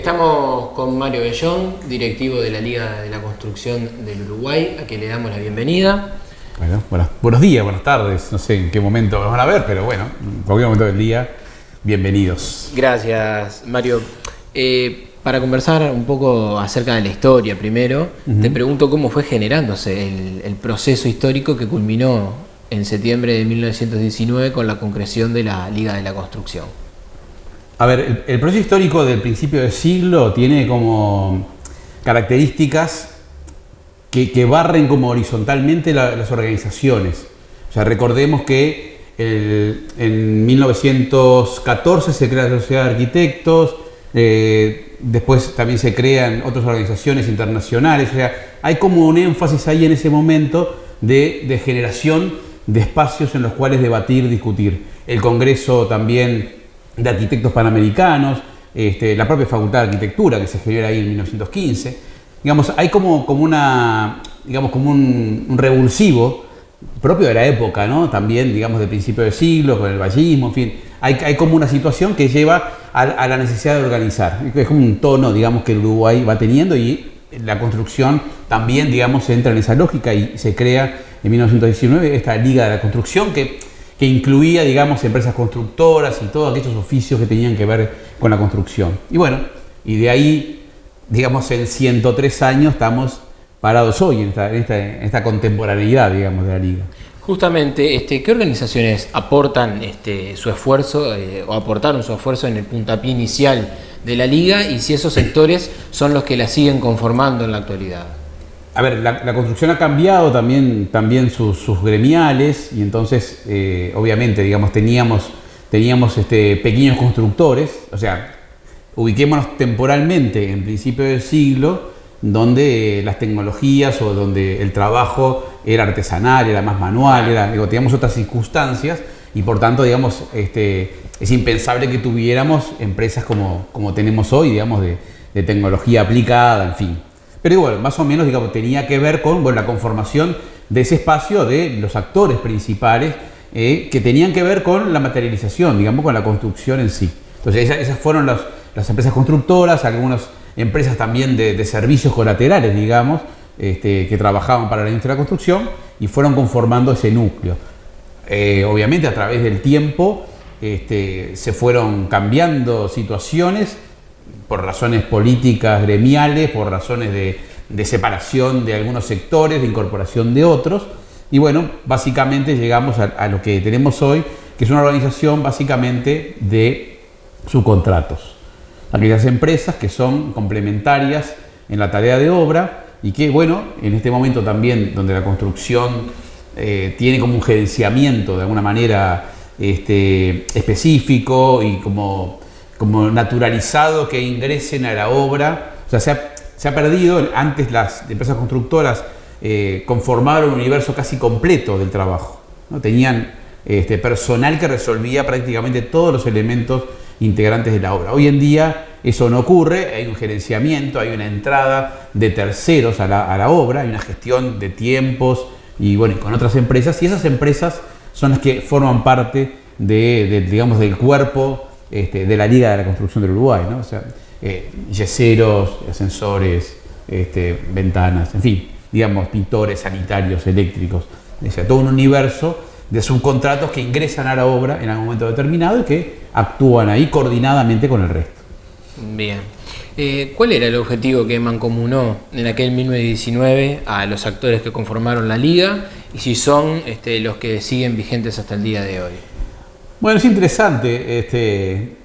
Estamos con Mario Bellón, directivo de la Liga de la Construcción del Uruguay, a quien le damos la bienvenida. Bueno, buenos días, buenas tardes, no sé en qué momento nos van a ver, pero bueno, en cualquier momento del día, bienvenidos. Gracias, Mario. Para conversar un poco acerca de la historia primero, te pregunto cómo fue generándose el proceso histórico que culminó en septiembre de 1919 con la concreción de la Liga de la Construcción. A ver, el proceso histórico del principio del siglo tiene como características que barren como horizontalmente las organizaciones. O sea, recordemos que en 1914 se crea la Sociedad de Arquitectos, después también se crean otras organizaciones internacionales. O sea, hay como un énfasis ahí en ese momento de generación de espacios en los cuales debatir, discutir. El Congreso también de Arquitectos Panamericanos, la propia Facultad de Arquitectura que se genera ahí en 1915. Digamos, hay como un revulsivo propio de la época, ¿no? También, digamos, de principio del siglo, con el vallismo, en fin. Hay como una situación que lleva a la necesidad de organizar. Es como un tono, digamos, que el Uruguay va teniendo, y la construcción también, digamos, entra en esa lógica y se crea en 1919 esta Liga de la Construcción que incluía, digamos, empresas constructoras y todos aquellos oficios que tenían que ver con la construcción. Y bueno, y de ahí, digamos, en 103 años estamos parados hoy en esta contemporaneidad, digamos, de la Liga. Justamente, ¿qué organizaciones aportan su esfuerzo o aportaron su esfuerzo en el puntapié inicial de la Liga, y si esos sectores son los que la siguen conformando en la actualidad? A ver, la construcción ha cambiado también sus gremiales, y entonces, obviamente, digamos, teníamos pequeños constructores. O sea, ubiquémonos temporalmente en principio del siglo, donde las tecnologías o donde el trabajo era artesanal, era más manual, teníamos otras circunstancias, y por tanto, digamos, es impensable que tuviéramos empresas como tenemos hoy, digamos, de tecnología aplicada, en fin. Pero igual, más o menos, digamos, tenía que ver con la conformación de ese espacio de los actores principales que tenían que ver con la materialización, digamos, con la construcción en sí. Entonces, esas fueron las empresas constructoras, algunas empresas también de servicios colaterales, digamos, que trabajaban para la industria de la construcción y fueron conformando ese núcleo. Obviamente, a través del tiempo se fueron cambiando situaciones por razones políticas gremiales, por razones de separación de algunos sectores, de incorporación de otros. Y bueno, básicamente llegamos a lo que tenemos hoy, que es una organización básicamente de subcontratos. Aquellas empresas que son complementarias en la tarea de obra y que, bueno, en este momento también donde la construcción tiene como un gerenciamiento de alguna manera específico y como naturalizado que ingresen a la obra. O sea, se ha perdido. Antes las empresas constructoras conformaban un universo casi completo del trabajo, ¿no? Tenían personal que resolvía prácticamente todos los elementos integrantes de la obra. Hoy en día eso no ocurre, hay un gerenciamiento, hay una entrada de terceros a la obra, hay una gestión de tiempos y bueno, con otras empresas, y esas empresas son las que forman parte digamos, del cuerpo de la Liga de la Construcción del Uruguay, ¿no? O sea, yeseros, ascensores, ventanas, en fin, digamos, pintores, sanitarios, eléctricos, o sea, todo un universo de subcontratos que ingresan a la obra en algún momento determinado y que actúan ahí coordinadamente con el resto. Bien. ¿Cuál era el objetivo que mancomunó en aquel 1919 a los actores que conformaron la Liga, y si son los que siguen vigentes hasta el día de hoy? Bueno, es interesante,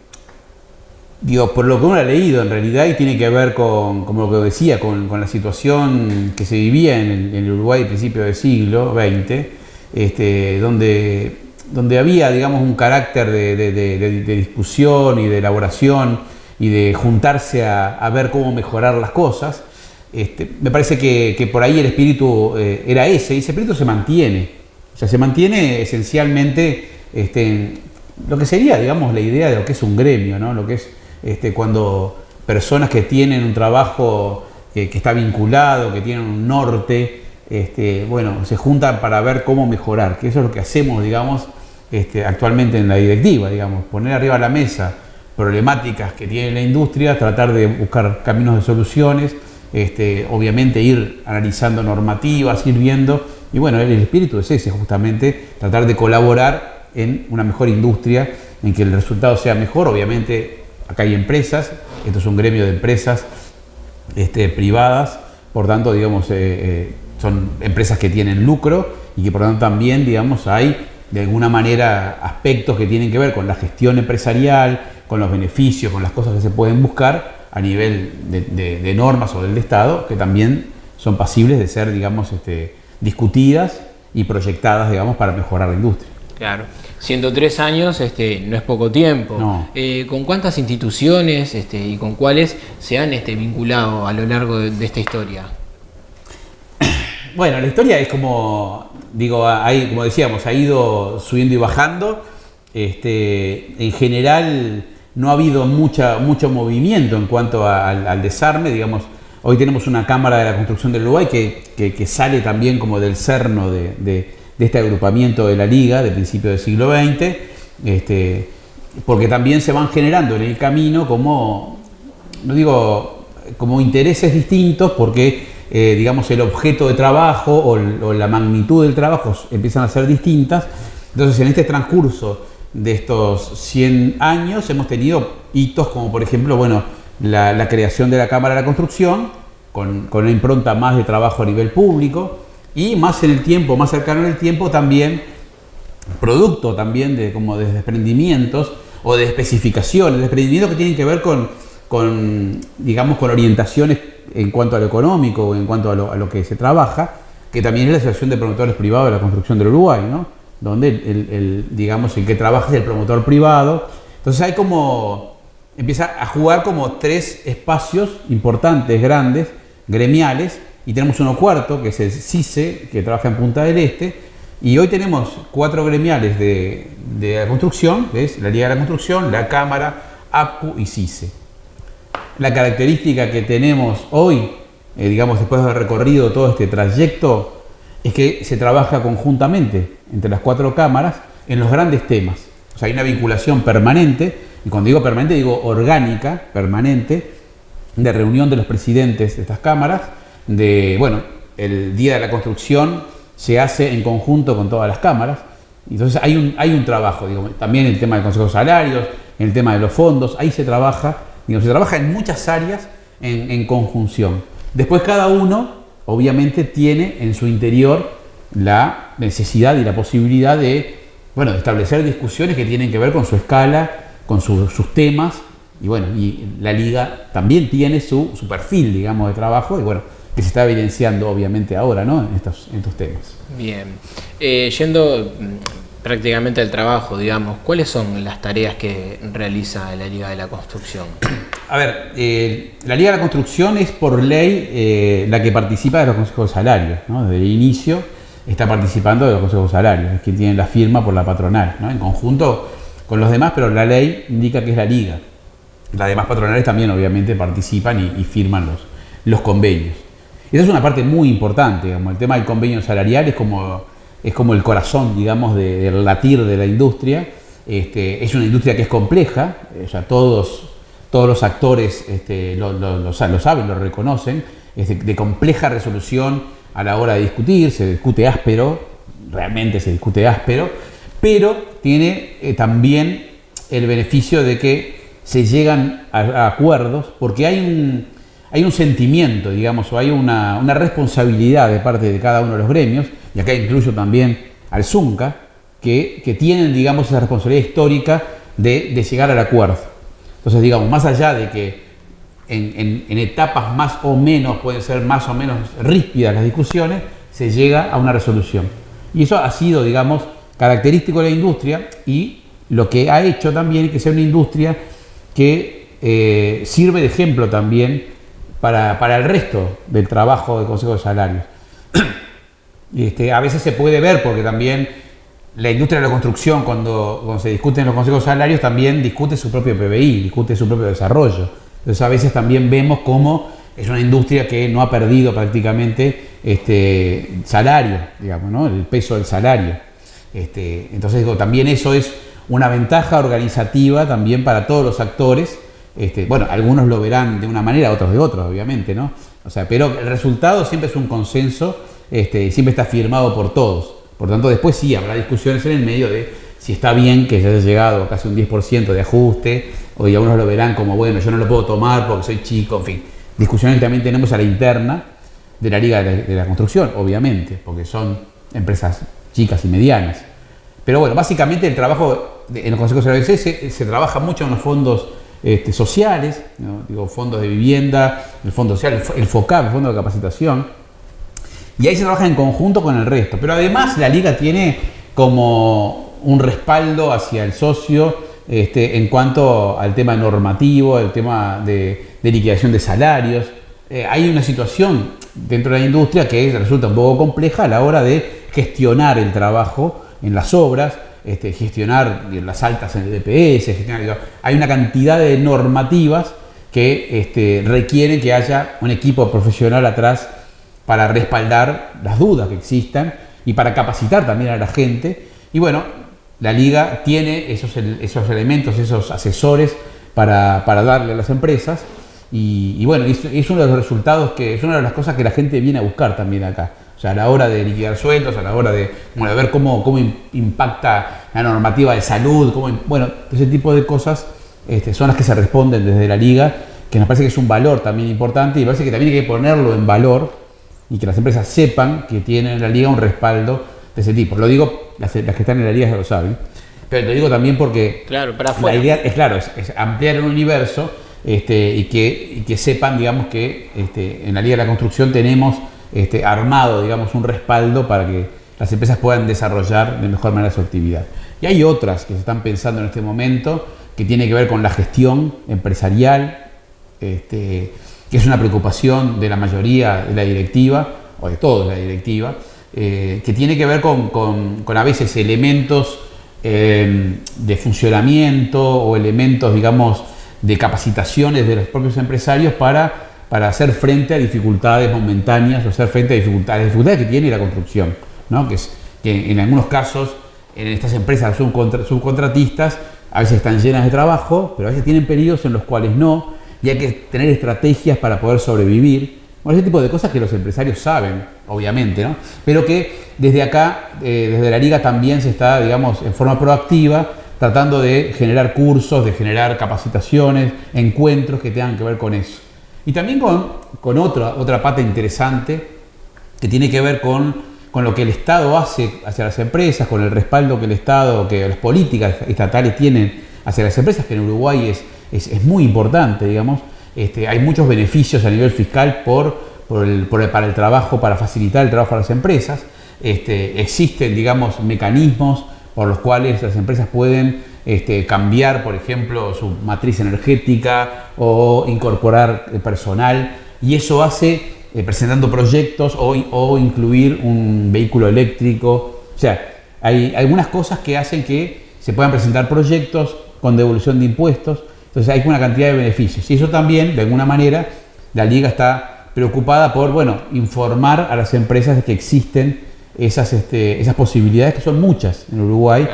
por lo que uno ha leído en realidad, y tiene que ver como lo que decía, con la situación que se vivía en el Uruguay a principios del siglo XX, donde había, digamos, un carácter de discusión y de elaboración y de juntarse a ver cómo mejorar las cosas. Me parece que por ahí el espíritu era ese, y ese espíritu se mantiene. O sea, se mantiene esencialmente lo que sería, digamos, la idea de lo que es un gremio, ¿no? Lo que es cuando personas que tienen un trabajo que está vinculado, que tienen un norte, se juntan para ver cómo mejorar, que eso es lo que hacemos, digamos, actualmente en la directiva, digamos, poner arriba de la mesa problemáticas que tiene la industria, tratar de buscar caminos de soluciones, obviamente ir analizando normativas, ir viendo, y bueno, el espíritu es ese, justamente tratar de colaborar en una mejor industria, en que el resultado sea mejor. Obviamente acá hay empresas, esto es un gremio de empresas privadas, por tanto, digamos, son empresas que tienen lucro y que por tanto también, digamos, hay de alguna manera aspectos que tienen que ver con la gestión empresarial, con los beneficios, con las cosas que se pueden buscar a nivel de normas o del Estado, que también son pasibles de ser, digamos, discutidas y proyectadas, digamos, para mejorar la industria. Claro, 103 años no es poco tiempo. No. ¿Con cuántas instituciones y con cuáles se han vinculado a lo largo de esta historia? Bueno, la historia es como, digo, como decíamos, ha ido subiendo y bajando. En general no ha habido mucho movimiento en cuanto al desarme, digamos. Hoy tenemos una Cámara de la Construcción del Uruguay que sale también como del cerno de este agrupamiento de la Liga de principios del siglo XX, porque también se van generando en el camino como intereses distintos, porque digamos el objeto de trabajo o la magnitud del trabajo empiezan a ser distintas. Entonces, en este transcurso de estos 100 años hemos tenido hitos como, por ejemplo, bueno, la creación de la Cámara de la Construcción, con una impronta más de trabajo a nivel público, y más en el tiempo, más cercano en el tiempo, también producto también de desprendimientos o de especificaciones, desprendimientos que tienen que ver con digamos, con orientaciones en cuanto a lo económico o en cuanto a lo que se trabaja, que también es la Asociación de Promotores Privados de la Construcción del Uruguay, ¿no? Donde el que trabaja es el promotor privado. Entonces empieza a jugar como tres espacios importantes, grandes, gremiales, y tenemos uno cuarto, que es el CICE, que trabaja en Punta del Este, y hoy tenemos 4 gremiales de la construcción, que es la Liga de la Construcción, la Cámara, APCU y CICE. La característica que tenemos hoy, digamos, después de haber recorrido todo este trayecto, es que se trabaja conjuntamente entre las 4 cámaras en los grandes temas. O sea, hay una vinculación permanente, y cuando digo permanente digo orgánica, permanente, de reunión de los presidentes de estas cámaras. El Día de la Construcción se hace en conjunto con todas las cámaras. Entonces hay un trabajo, también en el tema del Consejo de Salarios, en el tema de los fondos, ahí se trabaja en muchas áreas en conjunción. Después cada uno, obviamente, tiene en su interior la necesidad y la posibilidad de establecer discusiones que tienen que ver con su escala, con sus temas, y la Liga también tiene su perfil, digamos, de trabajo, que se está evidenciando obviamente ahora, ¿no? en estos temas. Bien. Yendo prácticamente al trabajo, digamos, ¿cuáles son las tareas que realiza la Liga de la Construcción? A ver, la Liga de la Construcción es por ley la que participa de los consejos de salarios, ¿no? Desde el inicio está participando de los consejos de salarios, es quien tiene la firma por la patronal, ¿no? En conjunto con los demás, pero la ley indica que es la Liga. Las demás patronales también obviamente participan y firman los convenios. Esa es una parte muy importante, digamos. El tema del convenio salarial es como el corazón, digamos, del latir de la industria. Es una industria que es compleja, todos los actores lo saben, lo reconocen, es de compleja resolución a la hora de discutir, se discute áspero, realmente se discute áspero, pero tiene también el beneficio de que se llegan a acuerdos, porque hay un sentimiento, digamos, o hay una responsabilidad de parte de cada uno de los gremios, y acá incluyo también al ZUNCA, que tienen, digamos, esa responsabilidad histórica de llegar al acuerdo. Entonces, digamos, más allá de que en etapas más o menos, pueden ser más o menos ríspidas las discusiones, se llega a una resolución. Y eso ha sido, digamos, característico de la industria, y lo que ha hecho también es que sea una industria que sirve de ejemplo también para el resto del trabajo del Consejo de Salarios. A veces se puede ver, porque también la industria de la construcción, cuando se discute en los consejos de salarios, también discute su propio PBI, discute su propio desarrollo. Entonces a veces también vemos cómo es una industria que no ha perdido prácticamente salario, digamos, ¿no? El peso del salario. Entonces también eso es una ventaja organizativa también para todos los actores. Bueno, algunos lo verán de una manera, otros de otra, obviamente, ¿no? O sea, pero el resultado siempre es un consenso, siempre está firmado por todos. Por tanto, después sí habrá discusiones en el medio de si está bien que se haya llegado a casi un 10% de ajuste, o y algunos lo verán como, bueno, yo no lo puedo tomar porque soy chico, en fin. Discusiones que también tenemos a la interna de la Liga de la Construcción, obviamente, porque son empresas chicas y medianas. Pero bueno, básicamente el trabajo en los consejos de la OBC se trabaja mucho en los fondos sociales, ¿no? Digo, fondos de vivienda, el fondo social, el FOCAP, el fondo de capacitación, y ahí se trabaja en conjunto con el resto. Pero además la Liga tiene como un respaldo hacia el socio en cuanto al tema normativo, el tema de liquidación de salarios. Hay una situación dentro de la industria que resulta un poco compleja a la hora de gestionar el trabajo en las obras, gestionar las altas en el DPS, hay una cantidad de normativas que requieren que haya un equipo profesional atrás para respaldar las dudas que existan y para capacitar también a la gente. Y bueno, la Liga tiene esos elementos, esos asesores para darle a las empresas. Y bueno, es uno de los resultados, es una de las cosas que la gente viene a buscar también acá. O sea, a la hora de liquidar sueldos, a la hora de ver cómo impacta la normativa de salud, bueno, ese tipo de cosas son las que se responden desde la Liga, que nos parece que es un valor también importante y parece que también hay que ponerlo en valor y que las empresas sepan que tienen en la Liga un respaldo de ese tipo. Lo digo, las que están en la Liga ya lo saben, pero lo digo también porque claro, para afuera. La idea es ampliar el universo y que sepan, digamos, que en la Liga de la Construcción tenemos armado, digamos, un respaldo para que las empresas puedan desarrollar de mejor manera su actividad. Y hay otras que se están pensando en este momento que tiene que ver con la gestión empresarial, que es una preocupación de la mayoría de la directiva, o de toda la directiva, que tiene que ver con a veces elementos de funcionamiento o elementos, digamos, de capacitaciones de los propios empresarios para hacer frente a dificultades momentáneas o hacer frente a dificultades que tiene la construcción, ¿no? Que en algunos casos, en estas empresas subcontratistas, a veces están llenas de trabajo, pero a veces tienen periodos en los cuales no, y hay que tener estrategias para poder sobrevivir. Bueno, ese tipo de cosas que los empresarios saben, obviamente, ¿no? Pero que desde acá, desde la Liga también se está, digamos, en forma proactiva, tratando de generar cursos, de generar capacitaciones, encuentros que tengan que ver con eso. Y también con otra pata interesante que tiene que ver con lo que el Estado hace hacia las empresas, con el respaldo que el Estado, que las políticas estatales tienen hacia las empresas, que en Uruguay es muy importante, digamos. Hay muchos beneficios a nivel fiscal para el trabajo, para facilitar el trabajo a las empresas. Existen, digamos, mecanismos por los cuales las empresas pueden cambiar, por ejemplo, su matriz energética o incorporar personal, y eso hace presentando proyectos o incluir un vehículo eléctrico. O sea, hay algunas cosas que hacen que se puedan presentar proyectos con devolución de impuestos. Entonces hay una cantidad de beneficios. Y eso también, de alguna manera, la Liga está preocupada por, informar a las empresas de que existen esas posibilidades, que son muchas en Uruguay.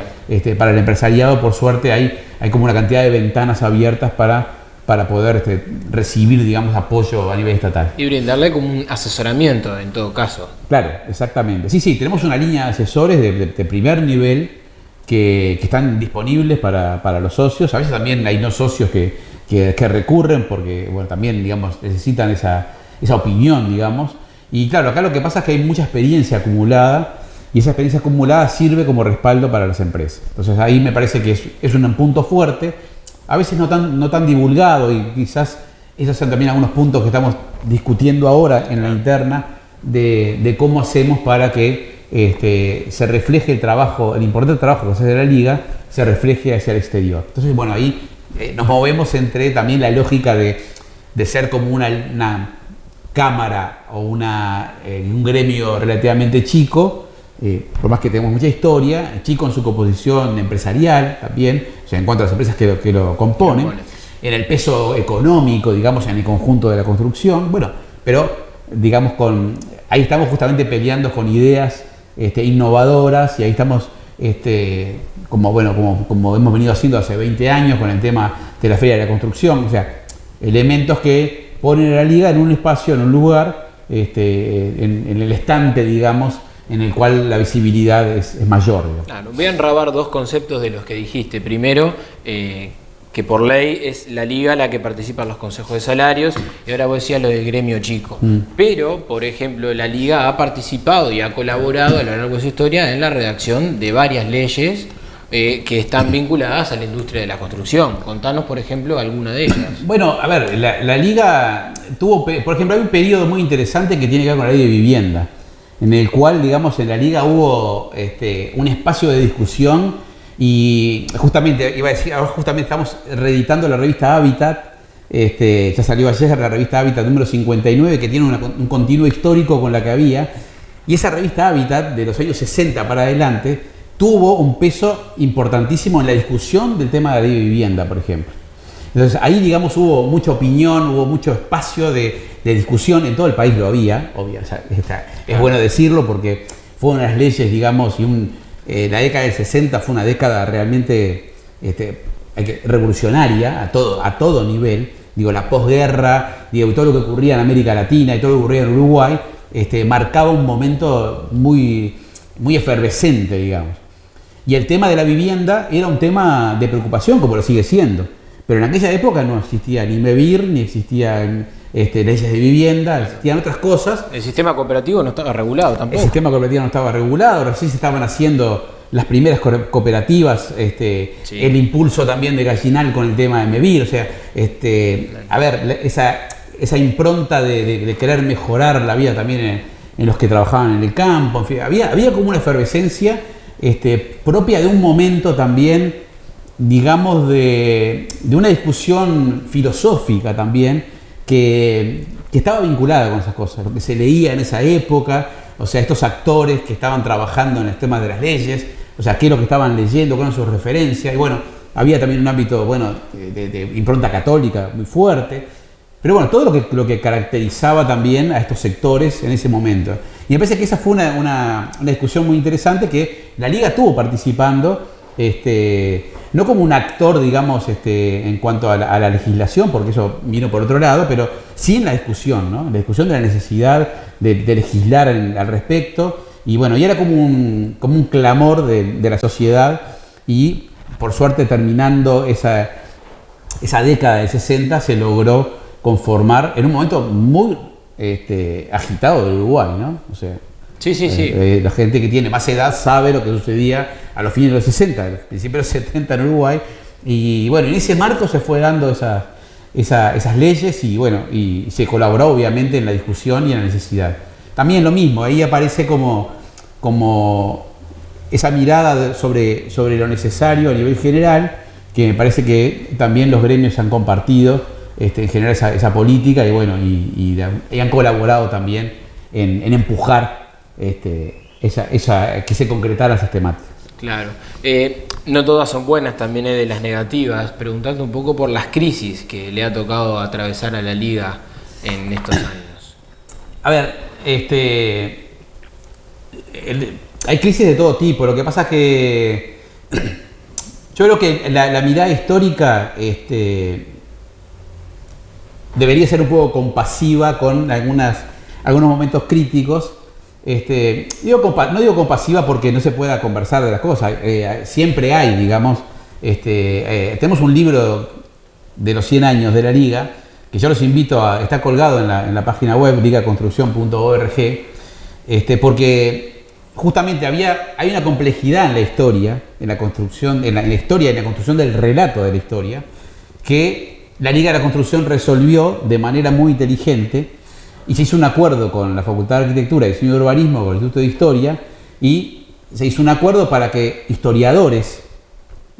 Para el empresariado, por suerte, hay como una cantidad de ventanas abiertas para poder recibir, digamos, apoyo a nivel estatal. Y brindarle como un asesoramiento en todo caso. Claro, exactamente. Sí, tenemos una línea de asesores de primer nivel que están disponibles para los socios. A veces también hay no socios que recurren porque, también, digamos, necesitan esa opinión, digamos. Y claro, acá lo que pasa es que hay mucha experiencia acumulada y esa experiencia acumulada sirve como respaldo para las empresas. Entonces ahí me parece que es un punto fuerte, a veces no tan divulgado, y quizás esos son también algunos puntos que estamos discutiendo ahora en la interna de cómo hacemos para que se refleje el importante trabajo que se hace de la Liga, se refleje hacia el exterior. Entonces, ahí nos movemos entre también la lógica de ser como una cámara o un gremio relativamente chico, por más que tenemos mucha historia, chico en su composición empresarial también, o sea, en cuanto a las empresas que lo componen, en el peso económico, digamos, en el conjunto de la construcción, pero digamos ahí estamos justamente peleando con ideas innovadoras, y ahí estamos como hemos venido haciendo hace 20 años con el tema de la Feria de la Construcción, o sea, elementos que ponen a la Liga en un espacio, en un lugar, en el estante, digamos, en el cual la visibilidad es mayor. Claro, voy a enrabar dos conceptos de los que dijiste. Primero, que por ley es la Liga la que participa en los consejos de salarios, y ahora vos decías lo del gremio chico. Pero, por ejemplo, la Liga ha participado y ha colaborado a lo largo de su historia en la redacción de varias leyes que están vinculadas a la industria de la construcción. Contanos, por ejemplo, alguna de ellas. Bueno, a ver, la Liga tuvo, por ejemplo, hay un periodo muy interesante que tiene que ver con la ley de vivienda, en el cual, digamos, en la Liga hubo un espacio de discusión y justamente, iba a decir, ahora justamente estamos reeditando la revista Hábitat, ya salió ayer la revista Hábitat número 59, que tiene un continuo histórico con la que había, y esa revista Hábitat de los años 60 para adelante tuvo un peso importantísimo en la discusión del tema de la ley de vivienda, por ejemplo. Entonces ahí, digamos, hubo mucha opinión, hubo mucho espacio de discusión, en todo el país lo había, obvio, o sea, es bueno decirlo porque fueron unas leyes, digamos, y la década del 60 fue una década realmente revolucionaria a todo nivel, digo, la posguerra, digo, y todo lo que ocurría en América Latina y todo lo que ocurría en Uruguay, marcaba un momento muy, muy efervescente, digamos. Y el tema de la vivienda era un tema de preocupación, como lo sigue siendo. Pero en aquella época no existía ni MEVIR, ni existían leyes de vivienda, existían otras cosas. El sistema cooperativo no estaba regulado tampoco. El sistema cooperativo no estaba regulado, recién se estaban haciendo las primeras cooperativas, sí. El impulso también de Gallinal con el tema de MEVIR, o sea, a ver, esa impronta de querer mejorar la vida también en los que trabajaban en el campo, en fin, había como una efervescencia propia de un momento también, digamos, de una discusión filosófica también que estaba vinculada con esas cosas, lo que se leía en esa época, o sea, estos actores que estaban trabajando en el tema de las leyes, o sea, qué es lo que estaban leyendo, cuáles eran sus referencias, y bueno, había también un ámbito, bueno, de impronta católica muy fuerte, pero bueno, todo lo que caracterizaba también a estos sectores en ese momento. Y me parece que esa fue una discusión muy interesante que la Liga estuvo participando, no como un actor, digamos, en cuanto a la legislación, porque eso vino por otro lado, pero sí en la discusión, ¿no? La discusión de la necesidad de legislar al respecto. Y bueno, y era como un clamor de la sociedad, y por suerte, terminando esa década del 60, se logró conformar en un momento muy agitado del Uruguay, ¿no? O sea, sí. La gente que tiene más edad sabe lo que sucedía a los fines de los 60, a los principios de los 70 en Uruguay, y bueno, en ese marco se fue dando esas leyes, y bueno, y se colaboró obviamente en la discusión y en la necesidad. También lo mismo, ahí aparece como esa mirada sobre lo necesario a nivel general, que me parece que también los gremios han compartido en general esa política, y bueno, y han colaborado también en empujar que se concretaran esas temáticas. Claro. No todas son buenas, también hay de las negativas. Preguntando un poco por las crisis que le ha tocado atravesar a la Liga en estos años. A ver, hay crisis de todo tipo. Lo que pasa es que yo creo que la mirada histórica debería ser un poco compasiva con algunos momentos críticos. No digo compasiva porque no se pueda conversar de las cosas, siempre hay, digamos, tenemos un libro de los 100 años de la Liga, que yo los invito está colgado en la página web ligaconstrucción.org, porque justamente hay una complejidad en la historia, en la construcción, en la historia y en la construcción del relato de la historia, que la Liga de la Construcción resolvió de manera muy inteligente. Y se hizo un acuerdo con la Facultad de Arquitectura y Diseño de Urbanismo, con el Instituto de Historia, y se hizo un acuerdo para que historiadores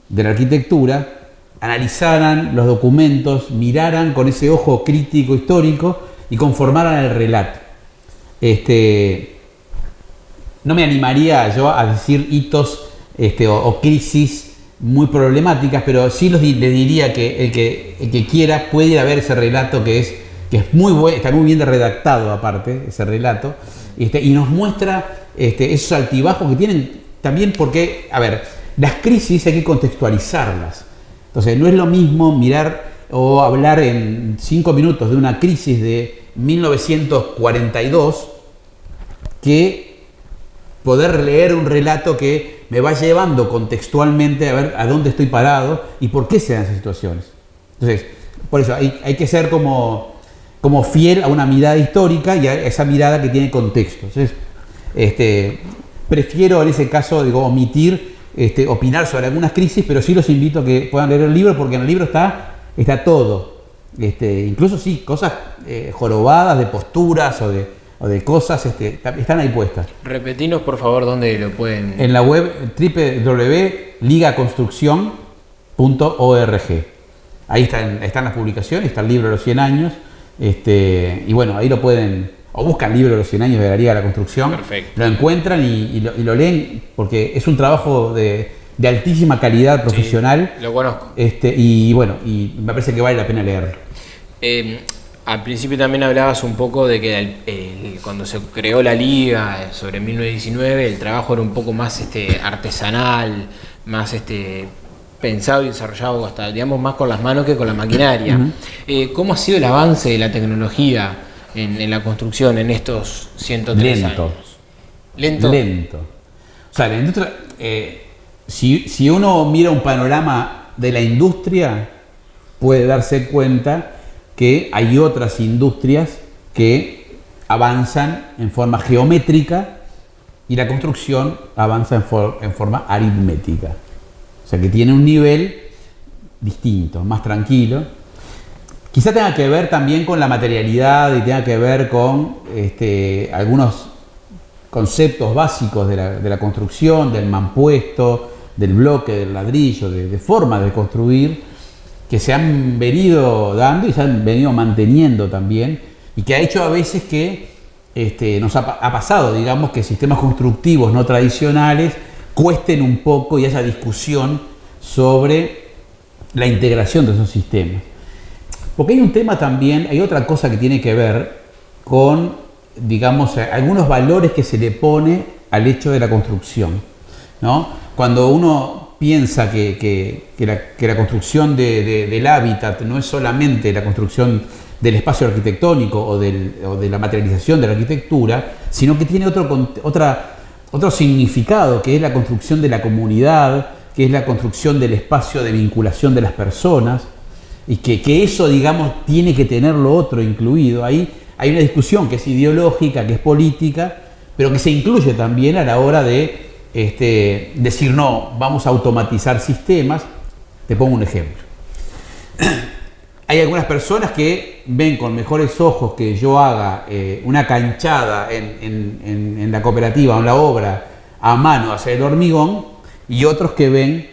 de la arquitectura analizaran los documentos, miraran con ese ojo crítico histórico y conformaran el relato. No me animaría yo a decir hitos o crisis muy problemáticas, pero sí le diría que el que quiera puede ir a ver ese relato que es muy bueno, está muy bien redactado aparte, ese relato, y nos muestra esos altibajos que tienen también porque, a ver, las crisis hay que contextualizarlas. Entonces, no es lo mismo mirar o hablar en 5 minutos de una crisis de 1942 que poder leer un relato que me va llevando contextualmente a ver a dónde estoy parado y por qué se dan esas situaciones. Entonces, por eso hay que ser como fiel a una mirada histórica y a esa mirada que tiene contexto. Entonces, prefiero en ese caso, digo, omitir opinar sobre algunas crisis, pero sí los invito a que puedan leer el libro, porque en el libro está todo. Incluso sí, cosas jorobadas de posturas o de cosas están ahí puestas. Repetinos por favor dónde lo pueden... En la web www.ligaconstrucción.org. Ahí están las publicaciones, está el libro de los 100 años, y bueno, ahí lo pueden, o buscan el libro de los 100 años de la Liga de la Construcción. Perfecto. Lo encuentran y lo leen, porque es un trabajo de altísima calidad profesional. Sí, lo conozco. Y bueno, y me parece que vale la pena leerlo. Al principio también hablabas un poco de que cuando se creó la Liga sobre 1919, el trabajo era un poco más artesanal, más pensado y desarrollado hasta, digamos, más con las manos que con la maquinaria. Uh-huh. ¿Cómo ha sido el avance de la tecnología en la construcción en estos 103 años? Lento. O sea, la industria, si uno mira un panorama de la industria, puede darse cuenta que hay otras industrias que avanzan en forma geométrica y la construcción avanza en forma aritmética. O sea, que tiene un nivel distinto, más tranquilo. Quizá tenga que ver también con la materialidad y tenga que ver con algunos conceptos básicos de la construcción, del mampuesto, del bloque, del ladrillo, de forma de construir, que se han venido dando y se han venido manteniendo también, y que ha hecho a veces que nos ha pasado, digamos, que sistemas constructivos no tradicionales cuesten un poco y haya discusión sobre la integración de esos sistemas. Porque hay un tema también, hay otra cosa que tiene que ver con, digamos, algunos valores que se le pone al hecho de la construcción, ¿no? Cuando uno piensa que la construcción del hábitat no es solamente la construcción del espacio arquitectónico o de la materialización de la arquitectura, sino que tiene otro significado, que es la construcción de la comunidad, que es la construcción del espacio de vinculación de las personas, y que eso, digamos, tiene que tener lo otro incluido. Ahí hay una discusión que es ideológica, que es política, pero que se incluye también a la hora de decir, no, vamos a automatizar sistemas. Te pongo un ejemplo. Hay algunas personas que ven con mejores ojos que yo haga una canchada en la cooperativa o en la obra a mano hacia el hormigón, y otros que ven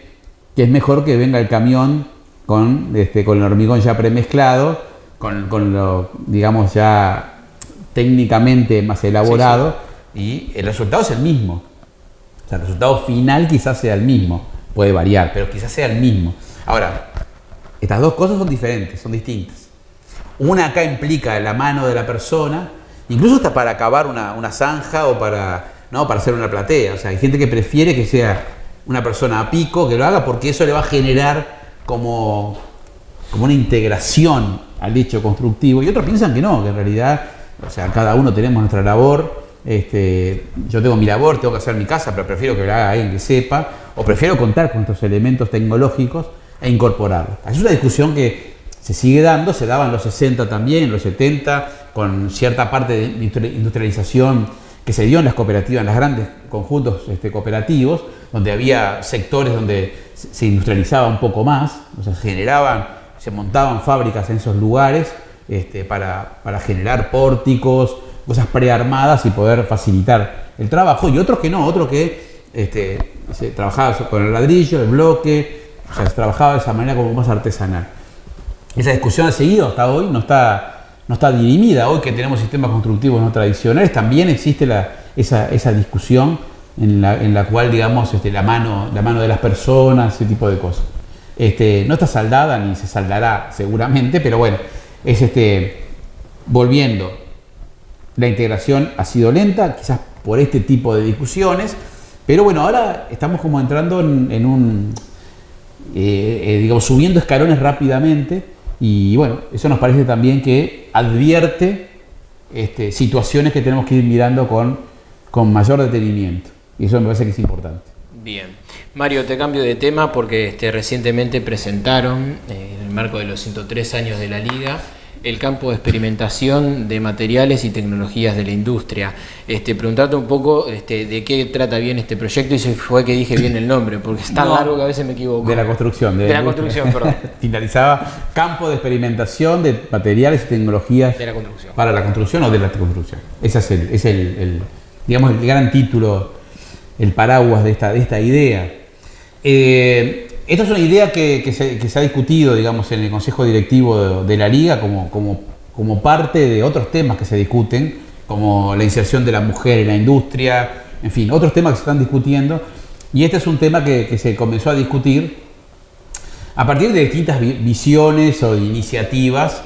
que es mejor que venga el camión con el hormigón ya premezclado, con lo, digamos, ya técnicamente más elaborado, sí. Y el resultado es el mismo. O sea, el resultado final quizás sea el mismo, puede variar, pero quizás sea el mismo. Ahora, estas dos cosas son diferentes, son distintas. Una acá implica la mano de la persona, incluso hasta para acabar una zanja o para hacer una platea. O sea, hay gente que prefiere que sea una persona a pico que lo haga, porque eso le va a generar como una integración al hecho constructivo. Y otros piensan que no, que en realidad, o sea, cada uno tenemos nuestra labor. Yo tengo mi labor, tengo que hacer mi casa, pero prefiero que lo haga alguien que sepa, o prefiero contar con estos elementos tecnológicos e incorporarlos. Es una discusión que se sigue dando, se daba en los 60 también, en los 70, con cierta parte de industrialización que se dio en las cooperativas, en los grandes conjuntos cooperativos, donde había sectores donde se industrializaba un poco más, o sea, se montaban fábricas en esos lugares para generar pórticos, cosas prearmadas y poder facilitar el trabajo, y otros que no, otros que se trabajaba con el ladrillo, el bloque, o sea, se trabajaba de esa manera como más artesanal. Esa discusión ha seguido hasta hoy, no está dirimida. Hoy que tenemos sistemas constructivos no tradicionales, también existe esa discusión en la cual, digamos, la mano de las personas, ese tipo de cosas. No está saldada ni se saldará seguramente, pero bueno, es volviendo. La integración ha sido lenta, quizás por este tipo de discusiones, Pero bueno, ahora estamos como entrando en un, digamos, subiendo escalones rápidamente, y bueno, eso nos parece también que advierte situaciones que tenemos que ir mirando con mayor detenimiento, y eso me parece que es importante. Bien. Mario, te cambio de tema porque recientemente presentaron, en el marco de los 103 años de la Liga, el campo de experimentación de materiales y tecnologías de la industria. Preguntarte un poco de qué trata bien este proyecto, y si fue que dije bien el nombre, porque es tan largo que a veces me equivoco. De la construcción. De la construcción, perdón. Finalizaba campo de experimentación de materiales y tecnologías de la construcción. Para la construcción o de la construcción. Ese es el digamos, el gran título, el paraguas de esta idea. Esta es una idea que se ha discutido, digamos, en el Consejo Directivo de la Liga como parte de otros temas que se discuten, como la inserción de la mujer en la industria, en fin, otros temas que se están discutiendo. Y este es un tema que se comenzó a discutir a partir de distintas visiones o iniciativas,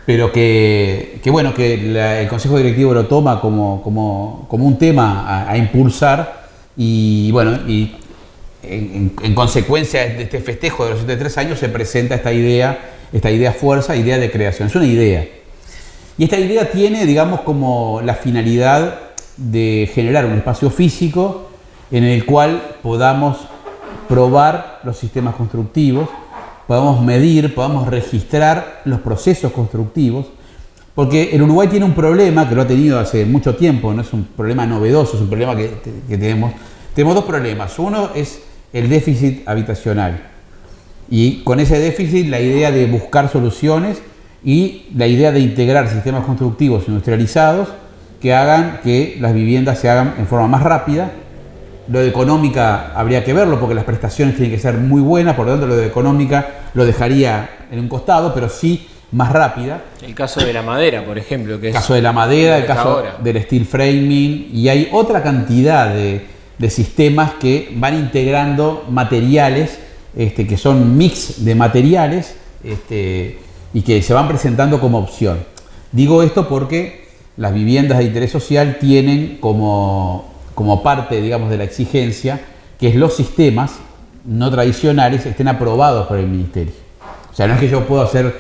pero que el Consejo Directivo lo toma como un tema a impulsar, y bueno, en consecuencia de este festejo de los 73 años se presenta esta idea fuerza, idea de creación. Es una idea. Y esta idea tiene, digamos, como la finalidad de generar un espacio físico en el cual podamos probar los sistemas constructivos, podamos medir, podamos registrar los procesos constructivos, porque el Uruguay tiene un problema que lo ha tenido hace mucho tiempo, no es un problema novedoso, es un problema que tenemos. Tenemos dos problemas. Uno es el déficit habitacional, y con ese déficit la idea de buscar soluciones y la idea de integrar sistemas constructivos industrializados que hagan que las viviendas se hagan en forma más rápida. Lo de económica habría que verlo porque las prestaciones tienen que ser muy buenas, por lo tanto lo de económica lo dejaría en un costado, pero sí más rápida. El caso de la madera, por ejemplo. El caso de la madera, el caso del steel framing, y hay otra cantidad de sistemas que van integrando materiales, que son mix de materiales, y que se van presentando como opción. Digo esto porque las viviendas de interés social tienen como parte, digamos, de la exigencia que los sistemas no tradicionales estén aprobados por el Ministerio. O sea, no es que yo voy a hacer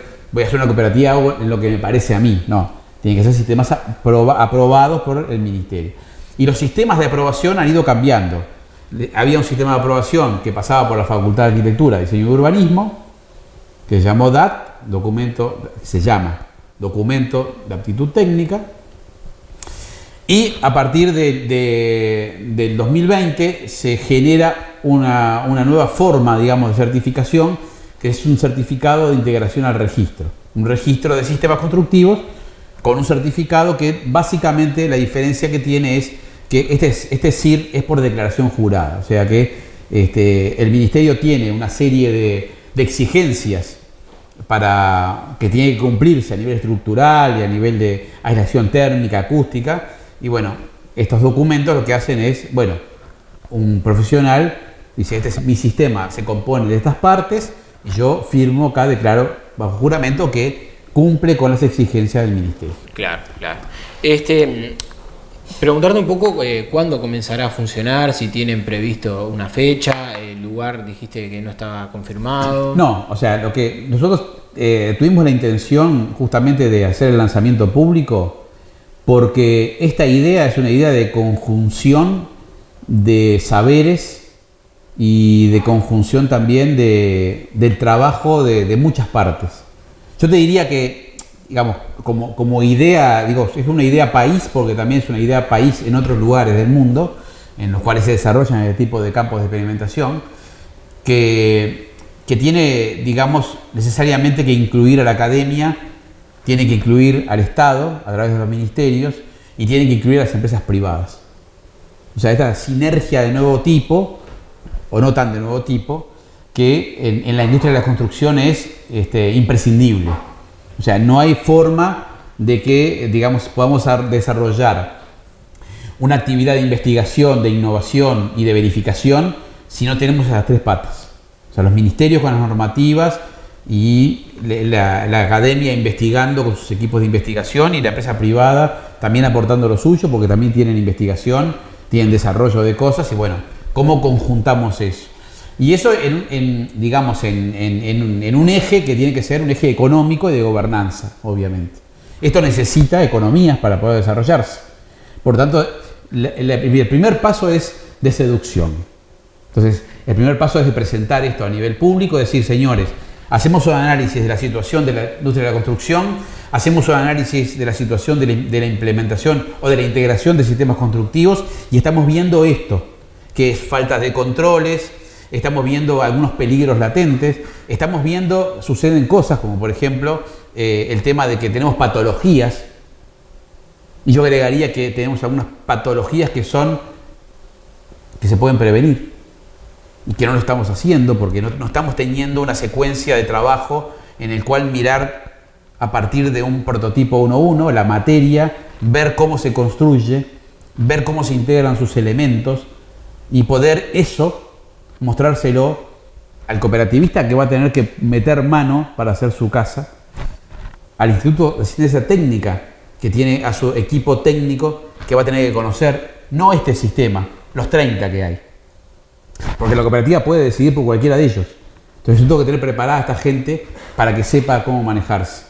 una cooperativa hago en lo que me parece a mí, no. Tienen que ser sistemas aprobados por el Ministerio. Y los sistemas de aprobación han ido cambiando. Había un sistema de aprobación que pasaba por la Facultad de Arquitectura, Diseño y Urbanismo, que se llamó DAT, Documento de Aptitud Técnica, y a partir del 2020 se genera una nueva forma, digamos, de certificación, que es un certificado de integración al registro. Un registro de sistemas constructivos con un certificado que básicamente la diferencia que tiene es que este CIR es por declaración jurada, o sea que el Ministerio tiene una serie de exigencias que tiene que cumplirse a nivel estructural y a nivel de aislación térmica, acústica, y bueno, estos documentos lo que hacen es, bueno, un profesional dice, mi sistema se compone de estas partes, y yo firmo acá, declaro bajo juramento que cumple con las exigencias del Ministerio. Claro. Preguntarte un poco cuándo comenzará a funcionar, si tienen previsto una fecha, el lugar dijiste que no estaba confirmado. No, o sea, lo que nosotros tuvimos la intención justamente de hacer el lanzamiento público, porque esta idea es una idea de conjunción de saberes y de conjunción también del trabajo de muchas partes. Yo te diría que, digamos, como idea, digo, es una idea país, porque también es una idea país en otros lugares del mundo, en los cuales se desarrollan este tipo de campos de experimentación, que tiene, digamos, necesariamente que incluir a la academia, tiene que incluir al Estado a través de los ministerios, y tiene que incluir a las empresas privadas. O sea, esta sinergia de nuevo tipo, o no tan de nuevo tipo, que en la industria de la construcción es imprescindible. O sea, no hay forma de que, digamos, podamos desarrollar una actividad de investigación, de innovación y de verificación si no tenemos esas tres patas. O sea, los ministerios con las normativas y la academia investigando con sus equipos de investigación, y la empresa privada también aportando lo suyo, porque también tienen investigación, tienen desarrollo de cosas, y bueno, ¿Cómo conjuntamos eso? Y eso digamos, en un eje que tiene que ser un eje económico y de gobernanza, obviamente. Esto necesita economías para poder desarrollarse. Por tanto, el primer paso es de seducción. Entonces, el primer paso es de presentar esto a nivel público, decir, señores, hacemos un análisis de la situación de la industria de la construcción, hacemos un análisis de la situación de la implementación o de la integración de sistemas constructivos y estamos viendo esto, que es falta de controles, estamos viendo algunos peligros latentes, estamos viendo, suceden cosas como por ejemplo el tema de que tenemos patologías, y yo agregaría que tenemos algunas patologías que se pueden prevenir y que no lo estamos haciendo porque no estamos teniendo una secuencia de trabajo en el cual mirar a partir de un prototipo 1.1 la materia, ver cómo se construye, ver cómo se integran sus elementos y poder eso mostrárselo al cooperativista que va a tener que meter mano para hacer su casa, al Instituto de Ciencia Técnica que tiene a su equipo técnico que va a tener que conocer no este sistema, los 30 que hay. Porque la cooperativa puede decidir por cualquiera de ellos. Entonces yo tengo que tener preparada a esta gente para que sepa cómo manejarse.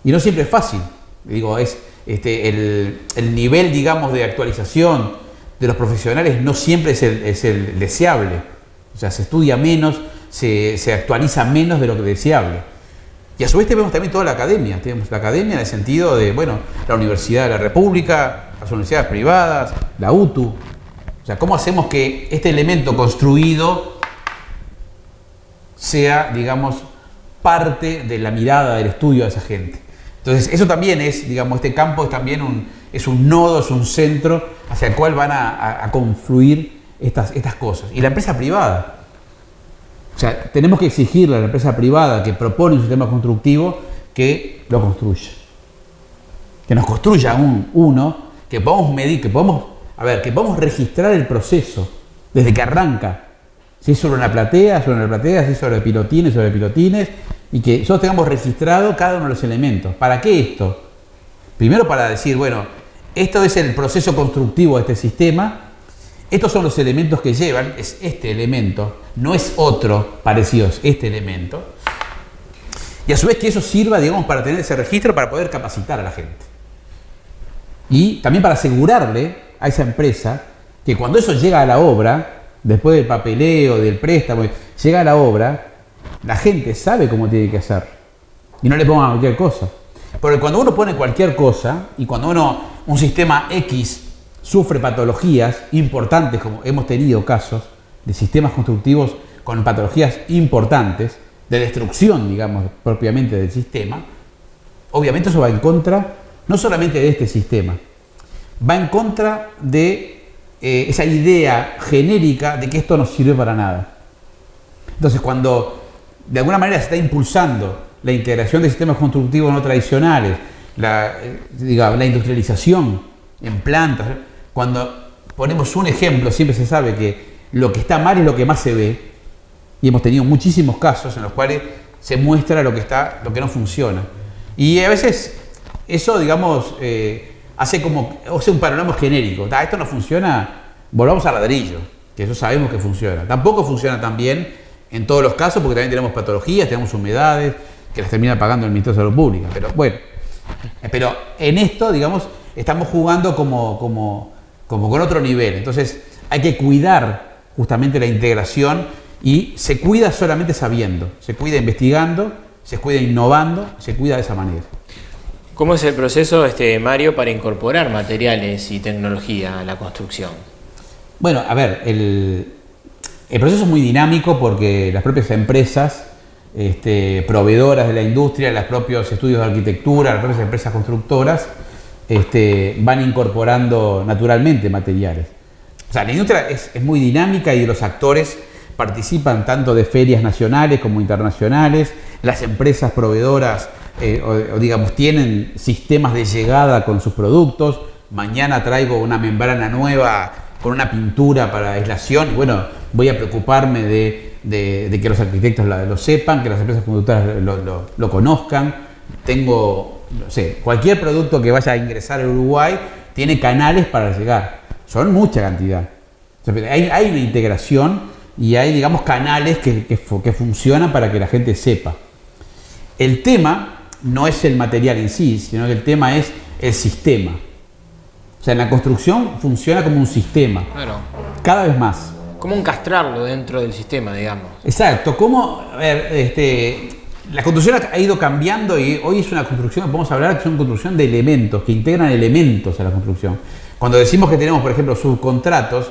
Y no siempre es fácil. Digo, es el nivel, digamos, de actualización de los profesionales no siempre es el deseable. O sea, se estudia menos, se actualiza menos de lo que deseable. Y a su vez tenemos también toda la academia. Tenemos la academia en el sentido de, bueno, la Universidad de la República, las universidades privadas, la UTU. O sea, ¿cómo hacemos que este elemento construido sea, digamos, parte de la mirada del estudio de esa gente? Entonces, eso también es, digamos, este campo es también un nodo, es un centro hacia el cual van a confluir estas cosas. Y la empresa privada. O sea, tenemos que exigirle a la empresa privada que propone un sistema constructivo que lo construya. Que nos construya uno, que podamos medir, que podamos registrar el proceso desde que arranca. Si es sobre una platea, si es sobre pilotines, y que nosotros tengamos registrado cada uno de los elementos. ¿Para qué esto? Primero para decir, bueno, esto es el proceso constructivo de este sistema, estos son los elementos que llevan, es este elemento, no es otro parecido, es este elemento. Y a su vez que eso sirva, digamos, para tener ese registro, para poder capacitar a la gente. Y también para asegurarle a esa empresa que cuando eso llega a la obra, después del papeleo, del préstamo, llega a la obra, la gente sabe cómo tiene que hacer. Y no le pongan cualquier cosa. Porque cuando uno pone cualquier cosa, y cuando un sistema X sufre patologías importantes, como hemos tenido casos de sistemas constructivos con patologías importantes, de destrucción, digamos, propiamente del sistema, obviamente eso va en contra, no solamente de este sistema, va en contra de esa idea genérica de que esto no sirve para nada. Entonces, cuando de alguna manera se está impulsando la integración de sistemas constructivos no tradicionales, la industrialización en plantas, cuando ponemos un ejemplo, siempre se sabe que lo que está mal es lo que más se ve, y hemos tenido muchísimos casos en los cuales se muestra lo que no funciona. Y a veces eso, digamos, hace un panorama genérico. Esto no funciona, volvamos al ladrillo, que eso sabemos que funciona. Tampoco funciona tan bien en todos los casos, porque también tenemos patologías, tenemos humedades, que las termina pagando el Ministerio de Salud Pública. Pero bueno, pero en esto, digamos, estamos jugando como con otro nivel. Entonces hay que cuidar justamente la integración y se cuida solamente sabiendo, se cuida investigando, se cuida innovando, se cuida de esa manera. ¿Cómo es el proceso, Mario, para incorporar materiales y tecnología a la construcción? Bueno, a ver, el proceso es muy dinámico porque las propias empresas, proveedoras de la industria, los propios estudios de arquitectura, las propias empresas constructoras, van incorporando naturalmente materiales. O sea, la industria es muy dinámica y los actores participan tanto de ferias nacionales como internacionales. Las empresas proveedoras, digamos, tienen sistemas de llegada con sus productos. Mañana traigo una membrana nueva con una pintura para aislación. Y bueno, voy a preocuparme de que los arquitectos lo sepan, que las empresas constructoras lo conozcan. Tengo, no sé, cualquier producto que vaya a ingresar a Uruguay tiene canales para llegar. Son mucha cantidad. O sea, hay una integración y hay, digamos, canales que funcionan para que la gente sepa. El tema no es el material en sí, sino que el tema es el sistema. O sea, en la construcción funciona como un sistema. Claro. Cada vez más. ¿Cómo encastrarlo dentro del sistema, digamos? Exacto. ¿Cómo? A ver, la construcción ha ido cambiando y hoy es una construcción, podemos hablar que es una construcción de elementos, que integran elementos a la construcción. Cuando decimos que tenemos, por ejemplo, subcontratos,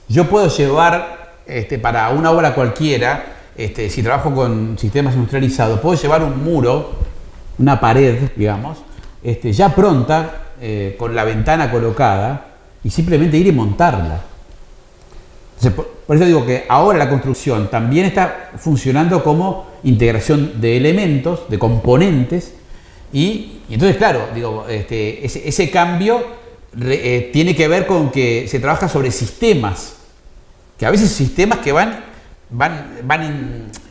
yo puedo llevar para una obra cualquiera, si trabajo con sistemas industrializados, puedo llevar un muro, una pared, digamos, ya pronta, con la ventana colocada, y simplemente ir y montarla. Entonces, por eso digo que ahora la construcción también está funcionando como integración de elementos, de componentes, y entonces, claro, digo, ese cambio tiene que ver con que se trabaja sobre sistemas, que a veces sistemas que van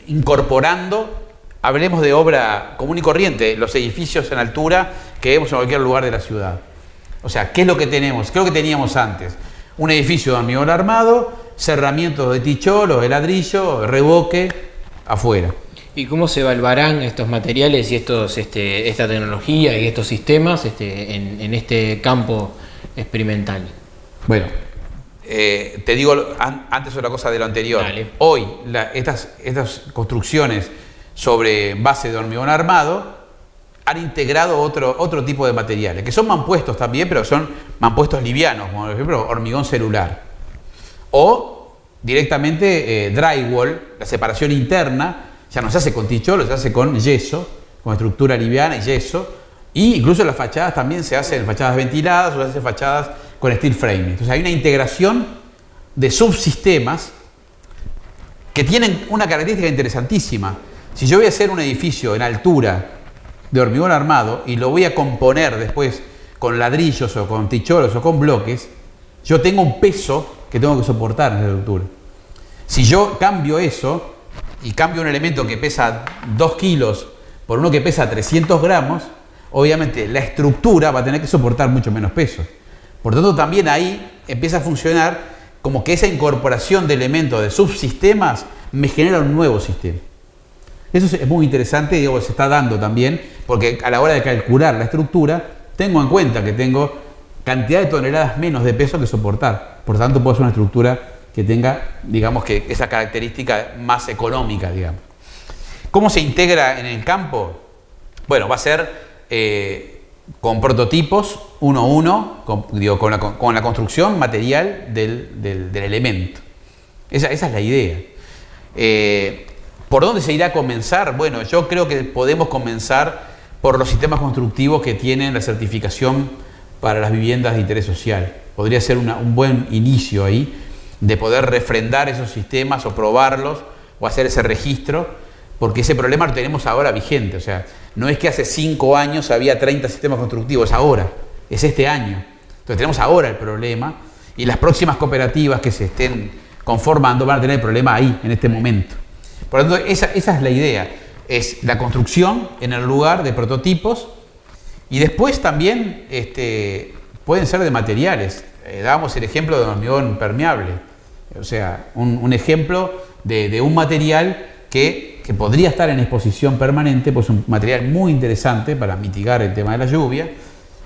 incorporando, hablemos de obra común y corriente, los edificios en altura que vemos en cualquier lugar de la ciudad. O sea, ¿qué es lo que tenemos? ¿Qué es lo que teníamos antes? Un edificio de hormigón armado, cerramientos de ticholo, de ladrillo, revoque, afuera. ¿Y cómo se evaluarán estos materiales y esta tecnología y estos sistemas en este campo experimental? Bueno, te digo antes otra cosa de lo anterior. Dale. Hoy, estas construcciones sobre base de hormigón armado han integrado otro tipo de materiales, que son mampuestos también, pero son mampuestos livianos, como por ejemplo hormigón celular. O directamente drywall, la separación interna, ya no se hace con ticholo, se hace con yeso, con estructura liviana y yeso. Y incluso las fachadas también se hacen fachadas ventiladas o se hacen fachadas con steel framing. Entonces hay una integración de subsistemas que tienen una característica interesantísima. Si yo voy a hacer un edificio en altura de hormigón armado y lo voy a componer después con ladrillos o con ticholos o con bloques, yo tengo un peso que tengo que soportar en la estructura. Si yo cambio eso y cambio un elemento que pesa 2 kilos por uno que pesa 300 gramos, obviamente la estructura va a tener que soportar mucho menos peso. Por lo tanto, también ahí empieza a funcionar como que esa incorporación de elementos de subsistemas me genera un nuevo sistema. Eso es muy interesante, digo, se está dando también, porque a la hora de calcular la estructura, tengo en cuenta que tengo cantidad de toneladas menos de peso que soportar. Por lo tanto, puedo hacer una estructura que tenga, digamos, que esa característica más económica, digamos. ¿Cómo se integra en el campo? Bueno, va a ser con prototipos, uno a uno, con la construcción material del elemento. Esa es la idea. ¿Por dónde se irá a comenzar? Bueno, yo creo que podemos comenzar por los sistemas constructivos que tienen la certificación para las viviendas de interés social. Podría ser un buen inicio ahí de poder refrendar esos sistemas o probarlos o hacer ese registro, porque ese problema lo tenemos ahora vigente. O sea, no es que hace 5 años había 30 sistemas constructivos, ahora, es este año. Entonces tenemos ahora el problema y las próximas cooperativas que se estén conformando van a tener el problema ahí, en este momento. Por lo tanto, esa es la idea, es la construcción en el lugar de prototipos y después también pueden ser de materiales. Dábamos el ejemplo de hormigón permeable, o sea, un ejemplo de un material que podría estar en exposición permanente, pues un material muy interesante para mitigar el tema de la lluvia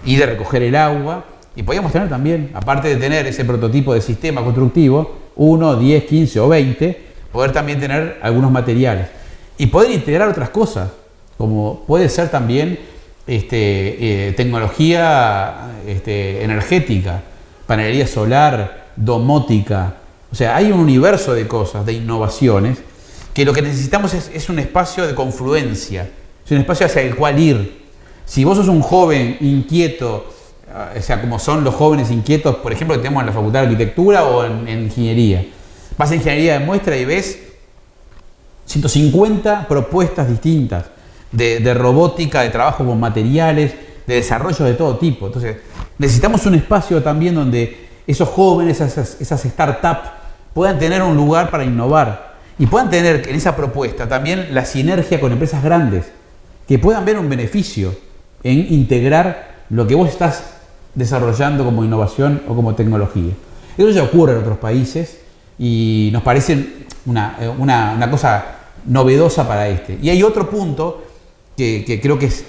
y de recoger el agua. Y podríamos tener también, aparte de tener ese prototipo de sistema constructivo, 1, 10, 15 o 20, poder también tener algunos materiales y poder integrar otras cosas, como puede ser también tecnología energética, panelería solar, domótica. O sea, hay un universo de cosas, de innovaciones, que lo que necesitamos es un espacio de confluencia, es un espacio hacia el cual ir. Si vos sos un joven inquieto, o sea, como son los jóvenes inquietos, por ejemplo, que tenemos en la Facultad de Arquitectura o en ingeniería, vas a ingeniería de muestra y ves 150 propuestas distintas de robótica, de trabajo con materiales, de desarrollo de todo tipo. Entonces, necesitamos un espacio también donde esos jóvenes, esas startups, puedan tener un lugar para innovar y puedan tener en esa propuesta también la sinergia con empresas grandes, que puedan ver un beneficio en integrar lo que vos estás desarrollando como innovación o como tecnología. Eso ya ocurre en otros países. y nos parece una cosa novedosa para este. Y hay otro punto que creo que es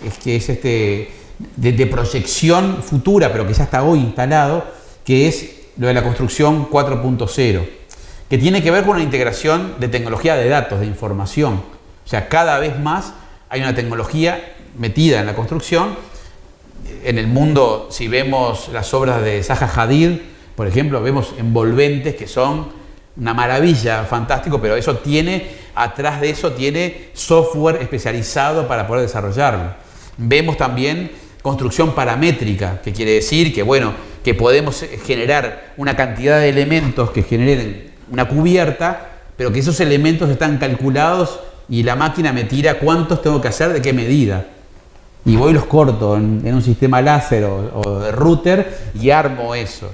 de proyección futura, pero que ya está hoy instalado, que es lo de la construcción 4.0, que tiene que ver con una integración de tecnología de datos, de información. O sea, cada vez más hay una tecnología metida en la construcción. En el mundo, si vemos las obras de Zaha Hadid, por ejemplo, vemos envolventes que son una maravilla, fantástico, pero eso atrás de eso tiene software especializado para poder desarrollarlo. Vemos también construcción paramétrica, que quiere decir que podemos generar una cantidad de elementos que generen una cubierta, pero que esos elementos están calculados y la máquina me tira cuántos tengo que hacer, de qué medida. Y voy y los corto en un sistema láser o de router y armo eso.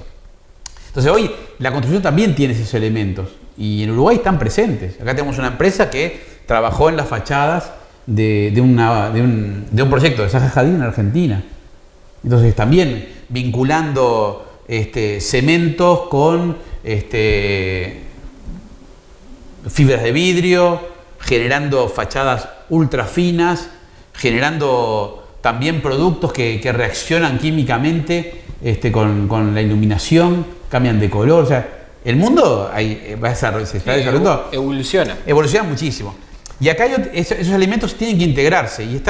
Entonces hoy la construcción también tiene esos elementos y en Uruguay están presentes. Acá tenemos una empresa que trabajó en las fachadas de un proyecto de Zaha Hadid en Argentina. Entonces también vinculando cementos con fibras de vidrio, generando fachadas ultra finas, generando también productos que reaccionan químicamente con la iluminación, cambian de color. O sea, el mundo se está desarrollando. Evoluciona muchísimo. Y acá esos elementos tienen que integrarse. Y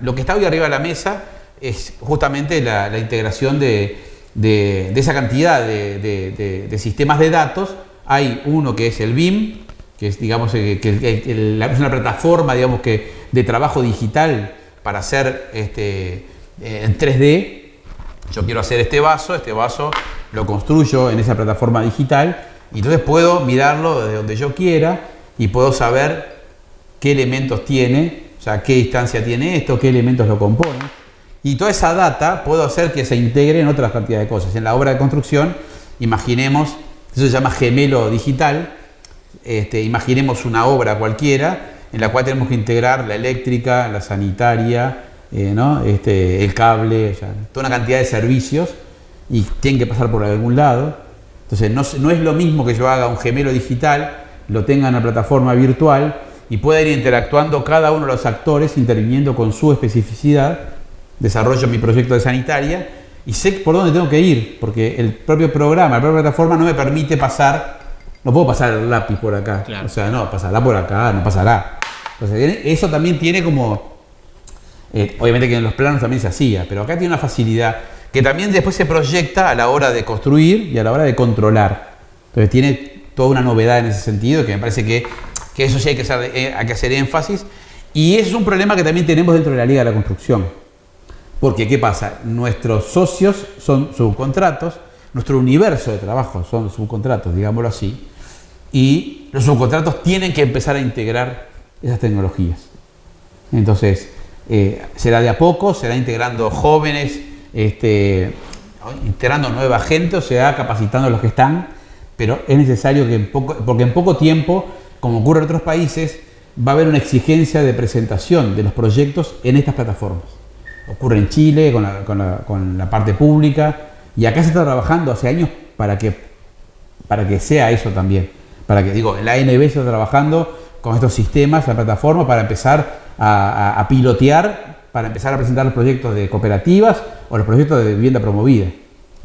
lo que está hoy arriba de la mesa es justamente la integración de esa cantidad de sistemas de datos. Hay uno que es el BIM, que es, digamos, es una plataforma, digamos, de trabajo digital para hacer en 3D. Yo quiero hacer este vaso lo construyo en esa plataforma digital y entonces puedo mirarlo desde donde yo quiera y puedo saber qué elementos tiene, o sea, qué distancia tiene esto, qué elementos lo componen. Y toda esa data puedo hacer que se integre en otras cantidades de cosas. En la obra de construcción, imaginemos, eso se llama gemelo digital. Imaginemos una obra cualquiera en la cual tenemos que integrar la eléctrica, la sanitaria, el cable, o sea, toda una cantidad de servicios y tienen que pasar por algún lado. Entonces no es lo mismo que yo haga un gemelo digital, lo tenga en una plataforma virtual y pueda ir interactuando cada uno de los actores, interviniendo con su especificidad. Desarrollo mi proyecto de sanitaria y sé por dónde tengo que ir, porque el propio programa, la propia plataforma no me permite pasar. No puedo pasar el lápiz por acá. Claro. O sea, no, pasará por acá, no pasará. Entonces, eso también tiene como... obviamente que en los planos también se hacía, pero acá tiene una facilidad que también después se proyecta a la hora de construir y a la hora de controlar. Entonces tiene toda una novedad en ese sentido, que me parece que eso sí hay que hacer énfasis. Y ese es un problema que también tenemos dentro de la Liga de la Construcción. Porque, ¿qué pasa? Nuestros socios son subcontratos, nuestro universo de trabajo son subcontratos, digámoslo así, y los subcontratos tienen que empezar a integrar esas tecnologías. Entonces, será de a poco, será integrando jóvenes, integrando nueva gente, o sea, capacitando a los que están, pero es necesario porque en poco tiempo, como ocurre en otros países, va a haber una exigencia de presentación de los proyectos en estas plataformas. Ocurre en Chile con la parte pública y acá se está trabajando hace años para que sea eso también. En la ANB se está trabajando con estos sistemas, la plataforma, para empezar a pilotear, para empezar a presentar los proyectos de cooperativas o los proyectos de vivienda promovida.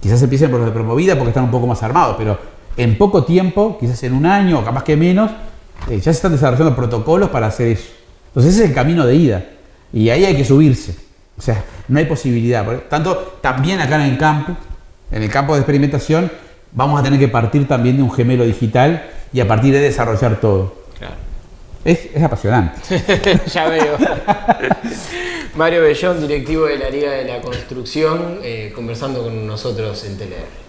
Quizás empiecen por los de promovida porque están un poco más armados, pero en poco tiempo, quizás en un año o capaz que menos, ya se están desarrollando protocolos para hacer eso. Entonces ese es el camino de ida y ahí hay que subirse. O sea, no hay posibilidad. Por tanto, también acá en el campo de experimentación, vamos a tener que partir también de un gemelo digital y a partir de desarrollar todo. Claro. Es apasionante. Ya veo. Mario Bellón, directivo de la Liga de la Construcción, conversando con nosotros en TLR.